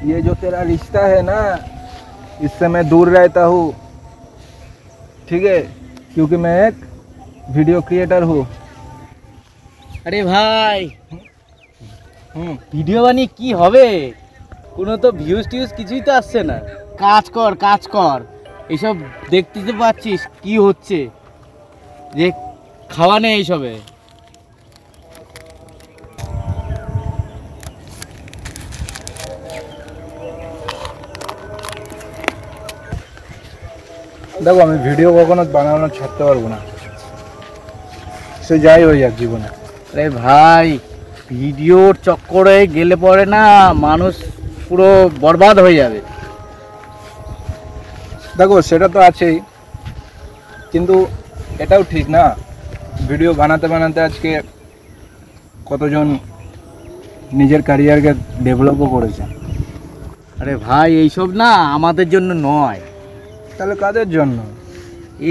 ये जो तेरा रिश्ता है ना, इससे मैं दूर रहता हूँ, ठीक है, क्योंकि मैं एक वीडियो क्रिएटर हूँ। আরে ভাই ভিডিও বানিয়ে কি হবে? কোনো তো ভিউজ টিউজ কিছুই তো আসছে না। কাজ কর কাজ কর, এইসব দেখতে তো পাচ্ছিস কি হচ্ছে, যে খাওয়া নেই এইসবে। দেখো আমি ভিডিও কখনো বানানো ছাড়তে পারবো না, সে যাই হয়ে যাক জীবনে। আরে ভাই ভিডিওর চক্করে গেলে পরে না মানুষ পুরো বরবাদ হয়ে যাবে। দেখো সেটা তো আছেই, কিন্তু এটাও ঠিক না, ভিডিও বানাতে বানাতে আজকে কতজন নিজের ক্যারিয়ারকে ডেভেলপও করেছে। আরে ভাই এইসব না আমাদের জন্য নয়। তাহলে কাদের জন্য?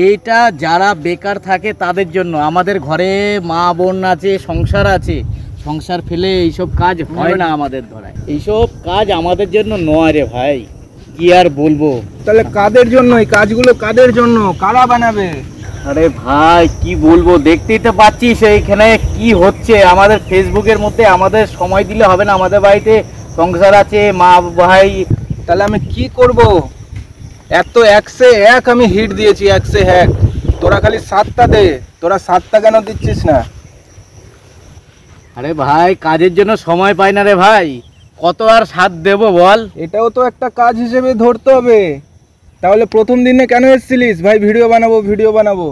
এইটা যারা বেকার থাকে তাদের জন্য। আমাদের ঘরে মা বোন আছে, সংসার আছে, সংসার ফেলে এইসব কাজ হয় না আমাদের ধরায়। এইসব কাজ আমাদের জন্য নয় রে ভাই, কি আর বলবো। তাহলে কাদের জন্য এই কাজগুলো? কাদের জন্য? কারা বানাবে? আরে ভাই কি বলবো, দেখতেই তো পাচ্ছিস এইখানে কি হচ্ছে। আমাদের ফেসবুকের মধ্যে আমাদের সময় দিলে হবে না, আমাদের বাড়িতে সংসার আছে, মা ভাই। তাহলে আমি কি করব? এত 100 1 আমি হিট দিয়েছি, 100 1। তোরা খালি 7টা দে, তোরা 7টা কেন দিচ্ছিস না? আরে ভাই কাজের জন্য সময় পাই না রে ভাই, কত আর সাথ দেবো বল। এটাও তো একটা কাজ হিসেবে ধরতে হবে। তাহলে প্রথম দিনে কেন এসেছিলিস ভাই ভিডিও বানাবো ভিডিও বানাবো?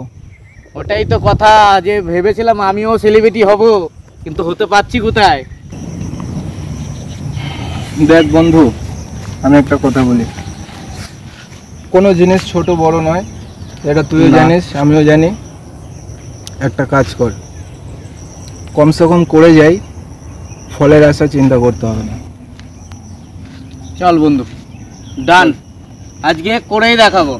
ওটাই তো কথা, যে ভেবেছিলাম আমিও সেলিব্রিটি হব, কিন্তু হতে পারছি কোথায়। দেখ বন্ধু, আমি একটা কথা বলি, কোনো জিনিস ছোট বড় নয়, এটা তুইও জানিস আমিও জানি। একটা কাজ কর, কমসে কম করে যাই, ফলের আশা চিন্তা করতে হবে না। চল বন্ধু, ডান, আজকে করেই দেখাবো।